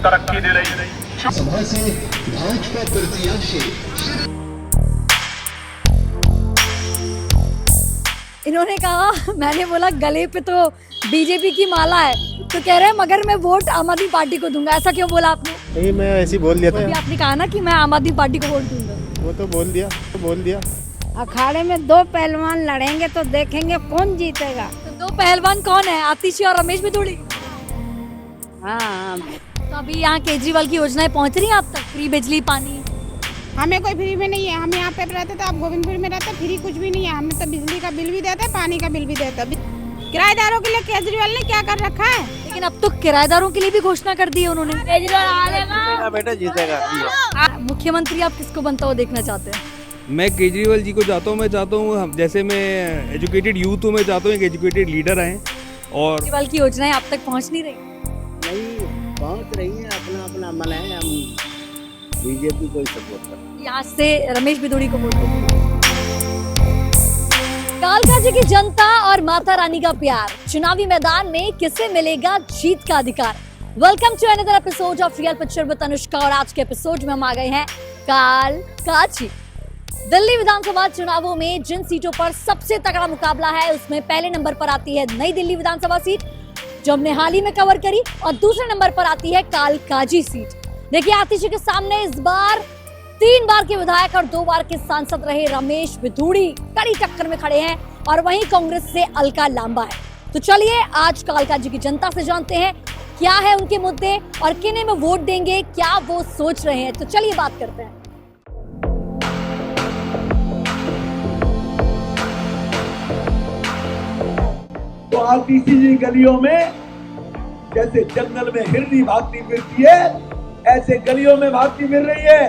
तरक्की दे रही है। सभा से भाजपा प्रत्याशी इन्होंने कहा, मैंने बोला गले पे तो बीजेपी की माला है, तो कह रहे हैं मगर मैं वोट आम आदमी पार्टी को दूंगा। ऐसा क्यों बोला आपने? नहीं, मैं ऐसे ही बोल दिया अभी था। आपने कहा ना कि मैं आम आदमी पार्टी को वोट दूंगा। वो तो बोल दिया। अखाड़े में दो पहलवान लड़ेंगे तो देखेंगे कौन जीतेगा। तो दो पहलवान कौन है? आतिशी और रमेश बिधूड़ी। हाँ, तो अभी यहाँ केजरीवाल की योजनाएं पहुँच रही हैं आप तक? फ्री बिजली पानी? हमें कोई फ्री में नहीं है। हम यहाँ पे रहते तो आप गोविंदपुर में रहते, फ्री कुछ भी नहीं है। हमें तो बिजली का बिल भी देते, पानी का बिल भी देते। किराएदारों के लिए केजरीवाल ने क्या कर रखा है? लेकिन अब तो किराएदारों के लिए भी घोषणा कर दी है उन्होंने। जीतेगा बेटा, जीतेगा। मुख्यमंत्री आप किसको बनता हुआ देखना चाहते हैं? मैं केजरीवाल जी को चाहता हूँ। मैं चाहता हूँ जैसे मैं एजुकेटेड यूथ हूँ, मैं चाहता हूँ एक एजुकेटेड लीडर आए और केजरीवाल की योजनाएं आप तक पहुँच नहीं रही? नहीं पहुंच रही है, अपना अपना अमल है। हम बीजेपी को ही सपोर्ट करते हैं। यहाँ से रमेश बिधूड़ी को वोट देंगे। कालका जी की जनता और माता रानी का प्यार, चुनावी मैदान में किसे मिलेगा जीत का अधिकार? Welcome to another episode of real picture with Anushka. और आज के एपिसोड में हम आ गए हैं कालका जी। दिल्ली विधानसभा चुनावों में जिन सीटों पर सबसे तगड़ा मुकाबला है, उसमें पहले नंबर पर आती है नई दिल्ली विधानसभा सीट, जो हमने हाल ही में कवर करी, और दूसरे नंबर पर आती है कालकाजी सीट। देखिए, आतिशी के सामने इस बार 3 बार के विधायक और 2 बार के सांसद रहे रमेश बिधूड़ी कड़ी टक्कर में खड़े हैं, और वहीं कांग्रेस से अलका लांबा है। तो चलिए आज कालका जी की जनता से जानते हैं क्या है उनके मुद्दे और किन्हें में वोट देंगे, क्या वो सोच रहे हैं। तो चलिए बात करते हैं। तो आतिशी जी गलियों में जैसे जंगल में हिरनी भागती फिरती है, ऐसे गलियों में भागती फिर रही है।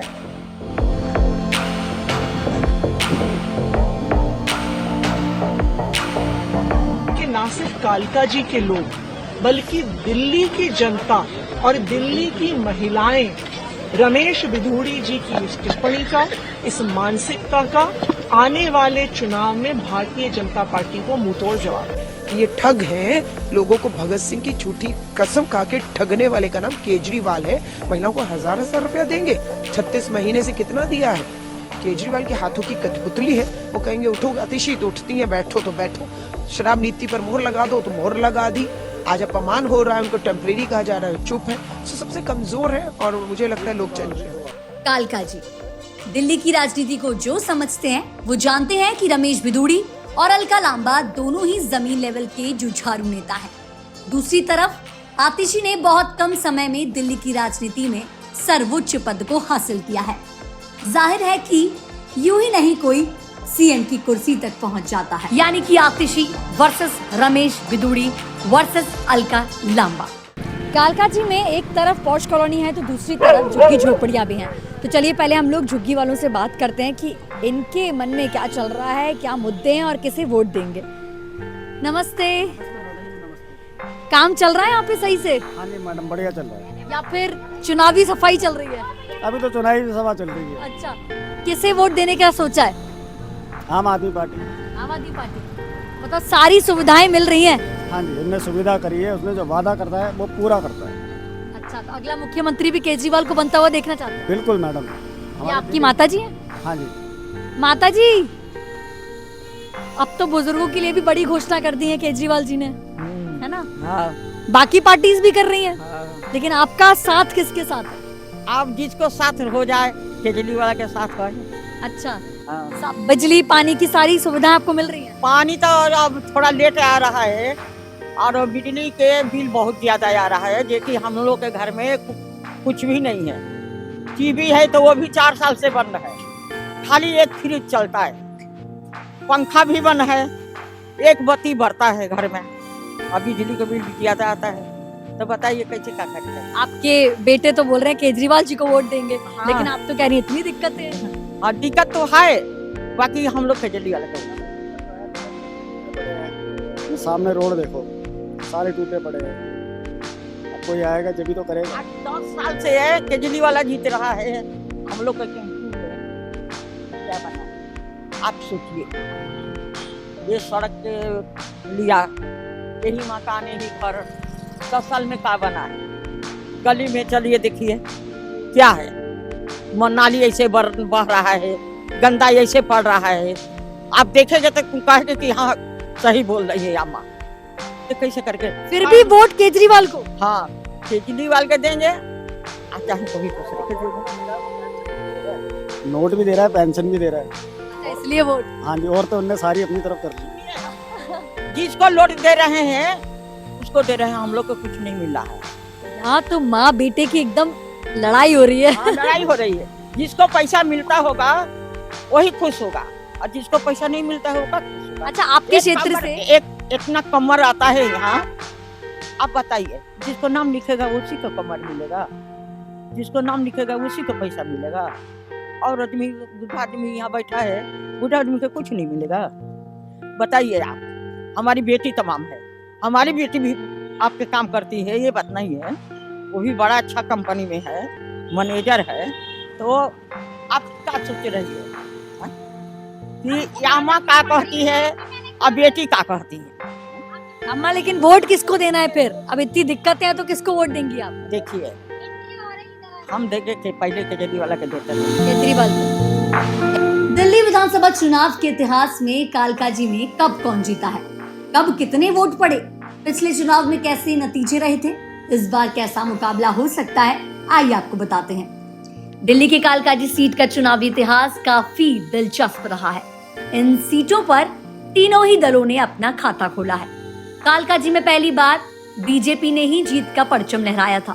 कि ना सिर्फ कालका जी के लोग बल्कि दिल्ली की जनता और दिल्ली की महिलाएं रमेश बिधूड़ी जी की इस टिप्पणी का, इस मानसिकता का आने वाले चुनाव में भारतीय जनता पार्टी को मुंहतोड़ जवाब दें। ये ठग हैं। लोगों को भगत सिंह की झूठी कसम खा के ठगने वाले का नाम केजरीवाल है। महिलाओं को 1000-1000 रुपया देंगे। 36 महीने से कितना दिया है? केजरीवाल के हाथों की कठपुतली है। वो कहेंगे उठो आतिशी तो उठती है, बैठो तो बैठो। शराब नीति पर मोहर लगा दो तो मोहर लगा दी। आज अपमान हो रहा है, उनको टेम्परेरी कहा जा रहा है, चुप है। सबसे कमजोर है और मुझे लगता है लोग चल रहे हैं। कालका जी दिल्ली की राजनीति को जो समझते हैं वो जानते हैं कि रमेश बिधूड़ी और अलका लांबा दोनों ही जमीन लेवल के जुझारू नेता हैं। दूसरी तरफ आतिशी ने बहुत कम समय में दिल्ली की राजनीति में सर्वोच्च पद को हासिल किया है। जाहिर है कि यूं ही नहीं कोई सीएम की कुर्सी तक पहुंच जाता है। यानी कि आतिशी वर्सेस रमेश बिधूड़ी वर्सेस अलका लांबा। कालका जी में एक तरफ पॉश कॉलोनी है तो दूसरी तरफ झुग्गी झोपड़ियां भी हैं। तो चलिए पहले हम लोग झुग्गी वालों से बात करते हैं कि इनके मन में क्या चल रहा है, क्या मुद्दे हैं और किसे वोट देंगे। नमस्ते। काम चल रहा है यहाँ पे सही से? हाँ जी मैडम, बढ़िया चल रहा है। या फिर चुनावी सफाई चल रही है? अभी तो चुनावी सभा चल रही है। अच्छा, किसे वोट देने का सोचा है? आम आदमी पार्टी। आम आदमी पार्टी। मतलब सारी सुविधाएं मिल रही हैं? हाँ जी, उनने सुविधा करी है। उसने जो वादा करता है वो पूरा करता है। अच्छा, तो अगला मुख्यमंत्री भी केजरीवाल को बनता हुआ देखना चाहते हैं? बिल्कुल मैडम। ये आपकी माता जी हैं? हाँ जी। माता जी, अब तो बुजुर्गों के लिए भी बड़ी घोषणा कर दी है केजरीवाल जी ने, है ना? हाँ, बाकी पार्टीज भी कर रही हैं, हाँ। लेकिन आपका साथ किसके साथ है? आप जिसको साथ हो जाए केजरीवाल के साथ हो। अच्छा, हाँ। बिजली पानी की सारी सुविधाएं आपको मिल रही हैं? पानी तो अब थोड़ा लेट आ रहा है और बिजली के बिल बहुत ज्यादा आ रहा है, जो कि हम लोग के घर में कुछ भी नहीं है। टीवी है तो वो भी 4 साल से बंद है, खाली एक फ्रिज चलता है, पंखा भी बंद है, एक बत्ती बढ़ता है घर में, और बिजली का बिल भी ज्यादा आता है। तो बताइए कैसे क्या करते हैं? आपके बेटे तो बोल रहे हैं केजरीवाल जी को वोट देंगे, हाँ। लेकिन आप तो कह रही हैं इतनी दिक्कत है। हाँ, दिक्कत तो है, बाकी हम लोग केजरीवाल को। सामने रोड देखो, सारे टूटे पड़े हैं। अब कोई आएगा जब भी तो करेगा। 10 साल से है केजरीवाल जीत रहा है, हम लोग का क्या बना? आप सोचिए, ये सड़क के लिया, यही मकान यही घर, 10 साल में क्या बना है? गली में चलिए देखिए क्या है, नाली ऐसे बह रहा है, गंदा ऐसे पड़ रहा है। आप देखेंगे तो कहेंगे कि हाँ सही बोल रही है अम्मा। तो कैसे करके फिर भी वोट केजरीवाल को? हाँ केजरीवाल के देंगे, चाहे कभी दूसरे के देंगे। नोट भी दे रहा है, पेंशन भी दे रहा है। अच्छा, इसलिए वोट? हाँ जी, और तो उनने सारी अपनी तरफ कर ली। जिसको लोट दे रहे हैं उसको दे रहे हैं, हम लोग को कुछ नहीं मिल रहा है। यहाँ तो माँ बेटे की एकदम लड़ाई हो रही है। हाँ, लड़ाई हो रही है। जिसको पैसा मिलता होगा वही खुश होगा, और जिसको पैसा नहीं मिलता होगा खुश होगा। अच्छा, आपके क्षेत्र से एक इतना कमर आता है यहाँ, आप बताइए, जिसको नाम लिखेगा उसी को कमर मिलेगा, जिसको नाम लिखेगा उसी को पैसा मिलेगा। और आदमी, बूढ़ा आदमी यहाँ बैठा है, बूढ़ा आदमी को कुछ नहीं मिलेगा। बताइए आप, हमारी बेटी तमाम है, हमारी बेटी भी आपके काम करती है, ये बात नहीं है, वो भी बड़ा अच्छा कंपनी में है, मैनेजर है। तो आप क्या सोच रही है कि अम्मा क्या कहती है और बेटी क्या कहती है? अम्मा, लेकिन वोट किसको देना है फिर? अब इतनी दिक्कतें हैं तो किसको वोट देंगी आप? देखिए, हम देखे के पहले केजरीवाल के देते थे। केजरीवाल को। दिल्ली विधानसभा चुनाव के इतिहास में कालकाजी में कब कौन जीता है, कब कितने वोट पड़े, पिछले चुनाव में कैसे नतीजे रहे थे, इस बार कैसा मुकाबला हो सकता है, आइए आपको बताते हैं। दिल्ली के कालकाजी सीट का चुनावी इतिहास काफी दिलचस्प रहा है। इन सीटों पर तीनों ही दलों ने अपना खाता खोला है। कालकाजी में पहली बार बीजेपी ने ही जीत का परचम लहराया था।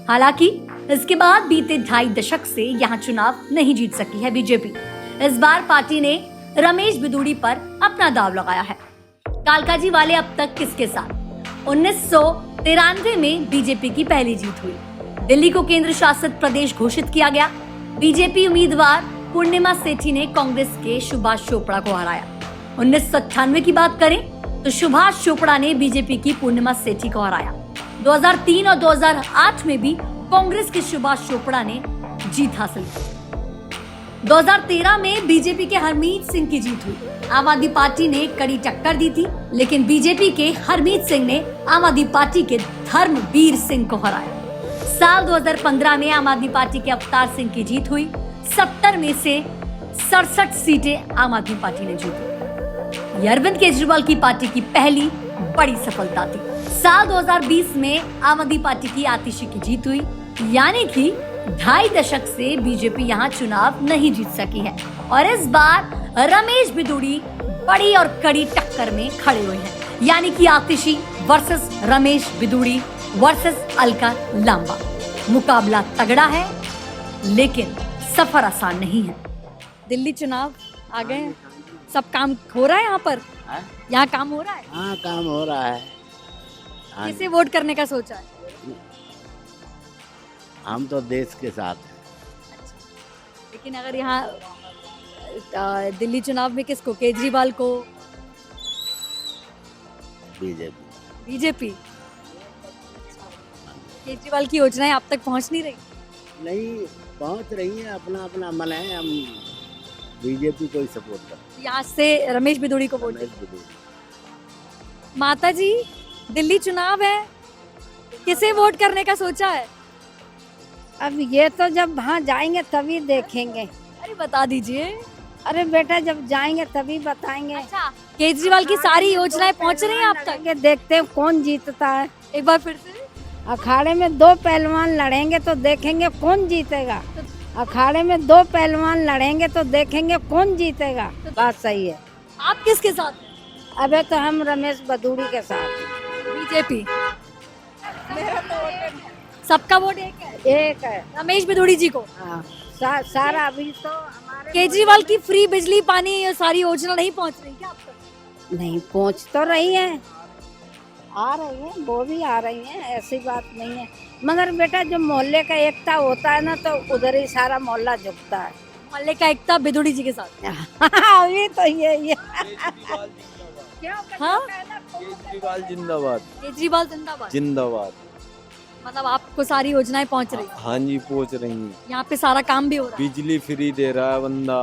हालांकि इसके बाद बीते 2.5 दशक से यहाँ चुनाव नहीं जीत सकी है बीजेपी। इस बार पार्टी ने रमेश बिधूड़ी पर अपना दाव लगाया है। कालकाजी वाले अब तक किसके साथ? 1993 में बीजेपी की पहली जीत हुई। दिल्ली को केंद्र शासित प्रदेश घोषित किया गया। बीजेपी उम्मीदवार पूर्णिमा सेठी ने कांग्रेस के सुभाष चोपड़ा को हराया। 1998 की बात करें तो सुभाष चोपड़ा ने बीजेपी की पूर्णिमा सेठी को हराया। 2003 और 2008 में भी कांग्रेस के सुभाष चोपड़ा ने जीत हासिल की। 2013 में बीजेपी के हरमीत सिंह की जीत हुई। आम आदमी पार्टी ने कड़ी टक्कर दी थी, लेकिन बीजेपी के हरमीत सिंह ने आम आदमी पार्टी के धर्मवीर सिंह को हराया। साल 2015 में आम आदमी पार्टी के अवतार सिंह की जीत हुई। 70 में से 67 सीटें आम आदमी पार्टी ने जीती। अरविंद केजरीवाल की पार्टी की पहली बड़ी सफलता थी। साल 2020 में आम आदमी पार्टी की आतिशी की जीत हुई, यानी कि 2.5 दशक से बीजेपी यहाँ चुनाव नहीं जीत सकी है। और इस बार रमेश बिधूड़ी बड़ी और कड़ी टक्कर में खड़े हुए हैं, यानी कि आतिशी वर्सेस रमेश बिधूड़ी वर्सेस अलका लांबा। मुकाबला तगड़ा है, लेकिन सफर आसान नहीं है। दिल्ली चुनाव आ गए हैं, सब काम हो रहा है यहाँ पर? यहाँ काम हो रहा है? हाँ, काम हो रहा है। किसे वोट करने का सोचा है? हम तो देश के साथ हैं। लेकिन अगर यहाँ दिल्ली चुनाव में किसको, केजरीवाल को? बीजेपी। केजरीवाल की योजनाएं आप तक पहुंच नहीं रही? नहीं पहुंच रही है, अपना अपना मन है, हम बीजेपी को ही सपोर्ट करते हैं। यहाँ से रमेश बिधूड़ी को वोट देंगे। माता जी, दिल्ली चुनाव है, किसे वोट करने का सोचा है? अब ये तो जब वहाँ जाएंगे तभी देखेंगे। अरे बता दीजिए। अरे बेटा, जब जाएंगे तभी बताएंगे। अच्छा, केजरीवाल की सारी योजनाएं पहुंच रही हैं आप तक? देखते हैं कौन जीतता है। एक बार फिर से। अखाड़े में 2 पहलवान लड़ेंगे तो देखेंगे कौन जीतेगा। अखाड़े में 2 पहलवान लड़ेंगे तो देखेंगे कौन जीतेगा। बात सही है। आप किसके साथ? अबे तो हम रमेश बिधूड़ी के साथ। बीजेपी। सबका वोट एक है? एक है, रमेश बिधूड़ी जी को। हाँ, सारा अभी तो हमारे केजरीवाल की फ्री बिजली पानी ये सारी योजना नहीं पहुंच रही क्या आप तक? नहीं पहुंच तो रही है, आ रही है, वो भी आ रही है, ऐसी बात नहीं है। मगर बेटा, जो मोहल्ले का एकता होता है ना, तो उधर ही सारा मोहल्ला झुकता है। मोहल्ले का एकता बिधूड़ी जी के साथ। अभी तो ये हाँ? केजरीवाल जिंदाबाद। केजरीवाल जिंदाबाद। जिंदाबाद। मतलब आपको सारी योजनाएं पहुंच रही? हाँ जी, पहुंच रही हैं। यहाँ पे सारा काम भी हो रहा है? बिजली फ्री दे रहा है बंदा,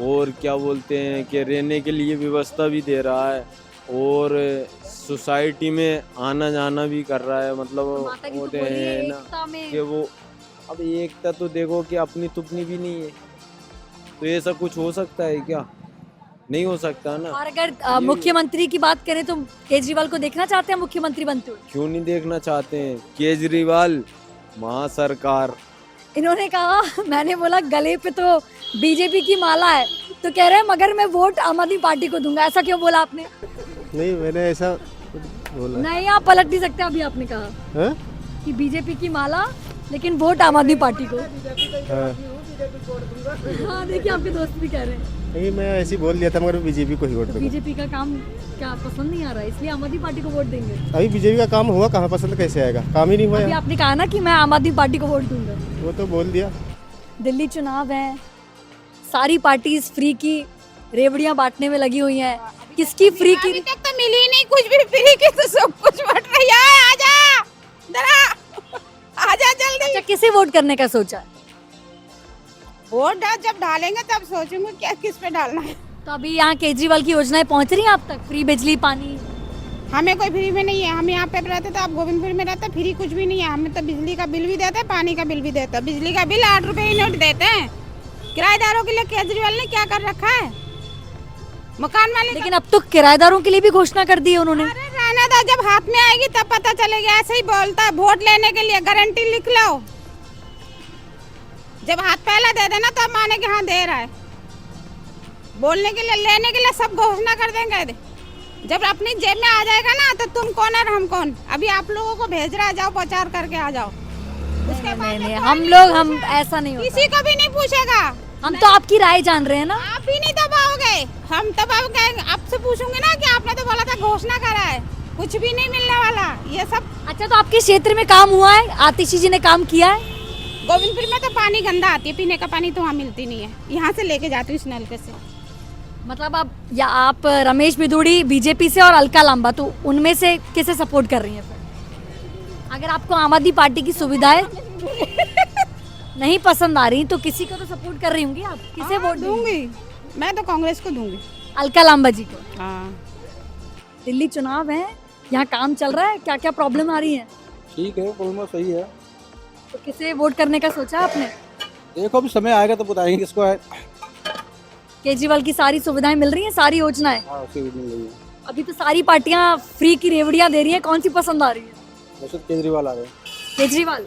और क्या बोलते हैं कि रहने के लिए व्यवस्था भी दे रहा है, और सोसाइटी में आना जाना भी कर रहा है, मतलब माता की तो होते बोली है हैं ना एकता में। कि वो, अब एकता तो देखो कि अपनी तुपनी भी नहीं है, तो ये सब कुछ हो सकता है क्या? नहीं हो सकता ना। और अगर मुख्यमंत्री की बात करें तो केजरीवाल को देखना चाहते हैं मुख्यमंत्री बनते हुए? क्यों नहीं देखना चाहते हैं? केजरीवाल महा सरकार। इन्होंने कहा, मैंने बोला गले पे तो बीजेपी की माला है, तो कह रहे हैं मगर मैं वोट आम आदमी पार्टी को दूंगा। ऐसा क्यों बोला आपने? नहीं, मैंने ऐसा बोला नहीं, आप पलट नहीं सकते। अभी आपने कहा है? कि बीजेपी की माला लेकिन वोट आम आदमी पार्टी को। हाँ। हाँ, देखिए आपके दोस्त भी कह रहे हैं। नहीं, मैं ऐसे ही बोल दिया था, मगर बीजेपी को ही वोट दूंगा। बीजेपी का काम क्या पसंद नहीं आ रहा है, इसलिए आम आदमी पार्टी को वोट देंगे। अभी बीजेपी का काम हुआ कहाँ, पसंद कैसे आएगा? काम ही नहीं हुआ अभी है। आपने कहा ना कि मैं आम आदमी पार्टी को वोट दूंगा। वो तो बोल दिया। दिल्ली चुनाव है, सारी पार्टीज फ्री की रेवड़ियां बांटने में लगी हुई हैं। किसकी फ्री की? अभी तक तो मिली ही नहीं कुछ भी फ्री की, तो सब कुछ बट रही है। आजा जरा, आजा जल्दी। अच्छा, किसे वोट करने का सोचा है? वोट जब डालेंगे तब सोचूंगी क्या किस पे डालना है। तो अभी यहाँ केजरीवाल की योजनाएं पहुंच रही हैं आप तक? फ्री बिजली पानी? हमें कोई फ्री में नहीं है। हम यहाँ पे रहते थे, आप गोविंदपुर में रहते, फ्री कुछ भी नहीं है। हमें तो बिजली का बिल भी देते हैं, पानी का बिल भी देते हैं। बिजली का बिल 8 रुपए यूनिट देते हैं। किराएदारों के लिए केजरीवाल ने क्या कर रखा है? मकान मालिक। लेकिन अब तो किराएदारों के लिए भी घोषणा कर दी है उन्होंने। अरे रहने दो, जब हाथ में आएगी तब पता चलेगा। ऐसे ही बोलता है, वोट लेने के लिए गारंटी लिख लो। जब हाथ पहला दे देना तब माने कि हाँ दे रहा है। बोलने के लिए, लेने के लिए सब घोषणा कर देंगे। जब अपनी जेब में आ जाएगा ना, तो तुम कौन और हम कौन। अभी आप लोगों को भेज रहा है, जाओ प्रचार करके आ जाओ। उसके बाद नहीं, हम ऐसा नहीं होता। किसी को भी नहीं पूछेगा। हम तो आपकी राय जान रहे हैं ना। आप भी नहीं दबाओगे, हम दबाओगे। आपसे पूछूंगे ना कि आपने तो बोला था घोषणा करा है, कुछ भी नहीं मिलने वाला ये सब। अच्छा, तो आपके क्षेत्र में काम हुआ है? आतिशी जी ने काम किया है? गोविंदपुर में तो पानी गंदा आती है, पीने का पानी तो वहाँ मिलती नहीं है। यहाँ से लेके जाती हूँ इस नलके से। मतलब आप रमेश बिधूड़ी बीजेपी से और अलका लांबा, तो उनमें से किसे सपोर्ट कर रही हैं फिर? अगर आपको आम आदमी पार्टी की सुविधाएं नहीं पसंद आ रही तो किसी को तो सपोर्ट कर रही होंगी आप। किसे वोट दूंगी? मैं तो कांग्रेस को दूंगी। अलका लांबा जी को? हाँ। दिल्ली चुनाव है, यहाँ काम चल रहा है, क्या क्या प्रॉब्लम आ रही है? ठीक है, बोलना सही है। तो किसे वोट करने का सोचा आपने? देखो, अभी समय आएगा तो बताएंगे किसको है। केजरीवाल की सारी सुविधाएं मिल रही हैं, सारी योजनाएं? हाँ, उसी मिल रही है। अभी तो सारी पार्टियां फ्री की रेवड़ियां दे रही हैं, कौन सी पसंद आ रही है? वैसे केजरीवाल आ रहे हैं। केजरीवाल।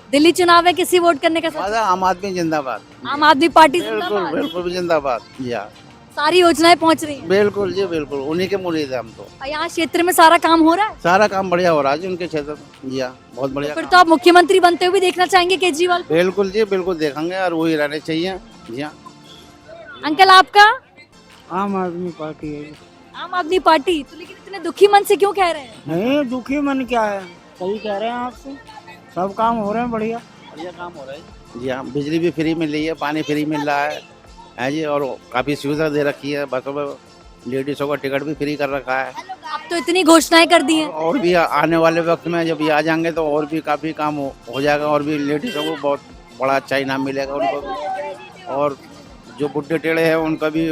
दिल्ली चुनाव है, किसी वोट करने का सोचा? आम आदमी जिंदाबाद। आम आदमी पार्टी बिल्कुल जिंदाबाद। बिल्कुल जिंदाबाद। या सारी योजनाएं पहुंच रही हैं? बिल्कुल जी, बिल्कुल उन्हीं के मुरीद है हम तो। और यहाँ क्षेत्र में सारा काम हो रहा है? सारा काम बढ़िया हो रहा है जी उनके क्षेत्र में। जी हाँ, बहुत बढ़िया फिर काम। तो आप मुख्यमंत्री बनते हुए भी देखना चाहेंगे केजरीवाल को? बिल्कुल जी, बिल्कुल देखेंगे और वही रहने चाहिए। जी हाँ। अंकल, आपका? आम आदमी पार्टी है। आम आदमी पार्टी। तो लेकिन इतने दुखी मन से क्यों कह रहे हैं? नहीं, दुखी मन क्या है, सही कह रहे हैं आपसे। सब काम हो रहे हैं, बढ़िया बढ़िया काम हो रहा है। जी हाँ, बिजली भी फ्री मिल रही है, पानी फ्री मिल रहा है जी, और काफी सुविधा दे रखी है। बसों में लेडीजों का टिकट भी फ्री कर रखा है। अब तो इतनी घोषणाएं कर दी हैं। और भी आने वाले वक्त में जब ये आ जाएंगे तो और भी काफी काम हो जाएगा, और भी लेडीजों को बहुत बड़ा अच्छा इनाम मिलेगा उनको भी। और जो बुढ़े टेढ़े हैं उनका भी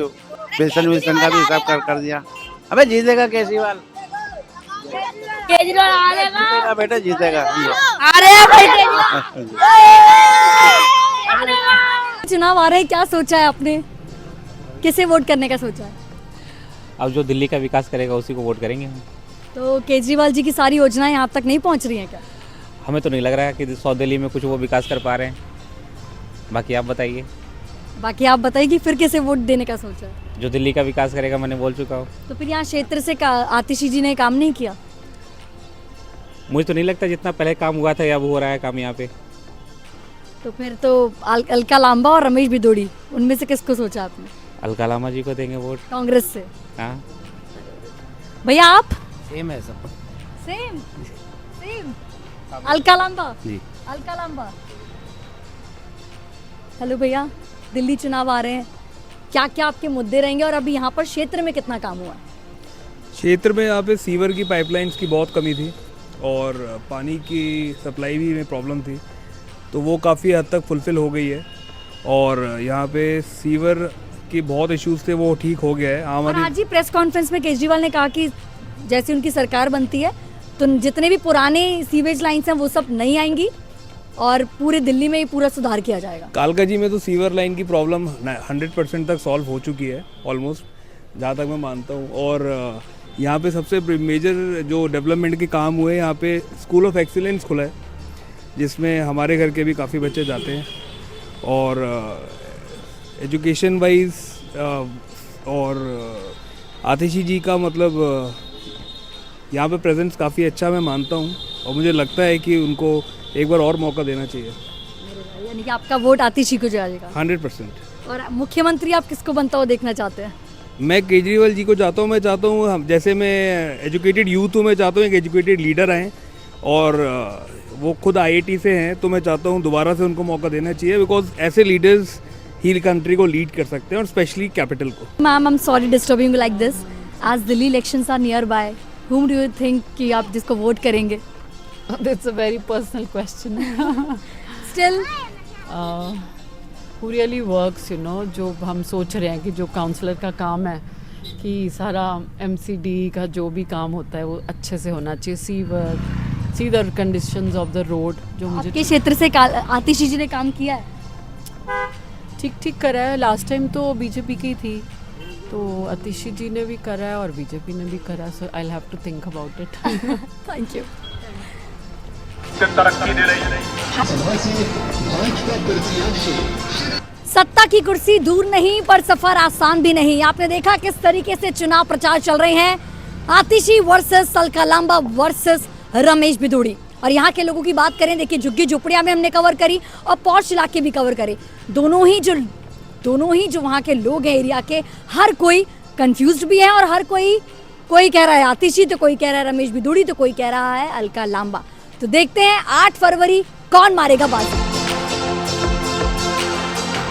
पेंशन वेंशन का भी हिसाब कर दिया। अबे जीतेगा केजरीवाल, केजरीवाल आ रहे हैं ना? जीतेगा बेटा, जीतेगा। आ रहे हैं भाई, चुनाव आ रहे हैं, क्या सोचा है आपने? किसे वोट करने का सोचा है? अब जो दिल्ली का विकास करेगा उसी को वोट करेंगे हम। तो केजरीवाल जी की सारी योजनाएं यहाँ तक नहीं पहुँच रही हैं क्या? हमें तो नहीं लग रहा है कि साउथ दिल्ली में कुछ वो विकास कर पा रहे हैं। बाकी आप बताइए। बाकी आप बताइए कि फिर किसे वोट देने का सोचा है? जो दिल्ली का विकास करेगा मैंने बोल चुका हूँ। तो फिर यहाँ क्षेत्र से आतिशी जी ने काम नहीं किया? मुझे तो नहीं लगता जितना पहले काम हुआ था अब हो रहा है काम यहाँ पे। तो फिर तो अलका लांबा और रमेश बिधूड़ी, उनमें से किसको सोचा आपने? अलका लांबा जी को देंगे वोट। कांग्रेस से? हाँ। भैया आप? सेम है सब। Same same. Alka Lamba ji. Alka Lamba. Hello भैया, दिल्ली चुनाव आ रहे हैं, क्या क्या आपके मुद्दे रहेंगे और अभी यहाँ पर क्षेत्र में कितना काम हुआ है? क्षेत्र में यहाँ पे सीवर की पाइपलाइंस की बहुत कमी थी और पानी की सप्लाई भी में प्रॉब्लम थी, तो वो काफ़ी हद तक फुलफ़िल हो गई है। और यहाँ पे सीवर कि बहुत इश्यूज थे वो ठीक हो गया है। आम और आदमी आज ही प्रेस कॉन्फ्रेंस में केजरीवाल ने कहा कि जैसे उनकी सरकार बनती है तो जितने भी पुराने सीवेज लाइन्स हैं वो सब नहीं आएंगी और पूरे दिल्ली में ही पूरा सुधार किया जाएगा। कालका जी में तो सीवर लाइन की प्रॉब्लम 100% तक सॉल्व हो चुकी है ऑलमोस्ट, जहाँ तक मैं मानता हूँ। और यहाँ पे सबसे मेजर जो डेवलपमेंट के काम हुए, यहाँ पे स्कूल ऑफ एक्सीलेंस खुला है जिसमें हमारे घर के भी काफ़ी बच्चे जाते हैं। और एजुकेशन वाइज और आतिशी जी का मतलब यहाँ पे प्रेजेंस काफ़ी अच्छा मैं मानता हूँ और मुझे लगता है कि उनको एक बार और मौका देना चाहिए। यानी कि आपका वोट आतिशी को जाएगा 100%। और मुख्यमंत्री आप किसको बनता हुआ देखना चाहते हैं? मैं केजरीवाल जी को चाहता हूँ। मैं चाहता हूँ जैसे मैं एजुकेटेड यूथ हूँ, मैं चाहता हूँ एक एजुकेटेड लीडर आएँ और वो खुद IIT से हैं, तो मैं चाहता हूँ दोबारा से उनको मौका देना चाहिए बिकॉज ऐसे लीडर्स ही कंट्री को लीड कर सकते हैं और स्पेशली कैपिटल को। Ma'am I am sorry disturbing like this, आज Delhi elections are near by, whom do you think कि आप जिसको वोट करेंगे? That's a very personal question. Still, who really works, you know, जो हम सोच रहे हैं कि जो काउंसलर का काम है कि सारा MCD का जो भी काम होता है वो अच्छे से होना चाहिए, see the conditions of the road जो मुझे आपके क्षेत्र से आतिशी जी ने काम किया है? ठीक ठीक करा है। लास्ट टाइम तो बीजेपी की थी, तो आतिशी जी ने भी करा है और बीजेपी ने भी करा, so I will have to think about it. Thank you. सभा से भाजपा प्रत्याशी सत्ता की कुर्सी दूर नहीं पर सफर आसान भी नहीं। आपने देखा किस तरीके से चुनाव प्रचार चल रहे हैं, आतिशी वर्सेस अलका लांबा वर्सेस रमेश बिधूड़ी। और यहाँ के लोगों की बात करें, देखिए झुग्गी झोपड़ियां में हमने कवर करी और पॉश इलाके भी कवर करे। दोनों ही जो वहाँ के लोग हैं एरिया के, हर कोई कंफ्यूज्ड भी है और हर कोई कह रहा है आतिशी, तो कोई कह रहा है रमेश बिधूड़ी, तो कोई कह रहा है अलका लांबा। तो देखते हैं 8 फरवरी कौन मारेगा बाजी।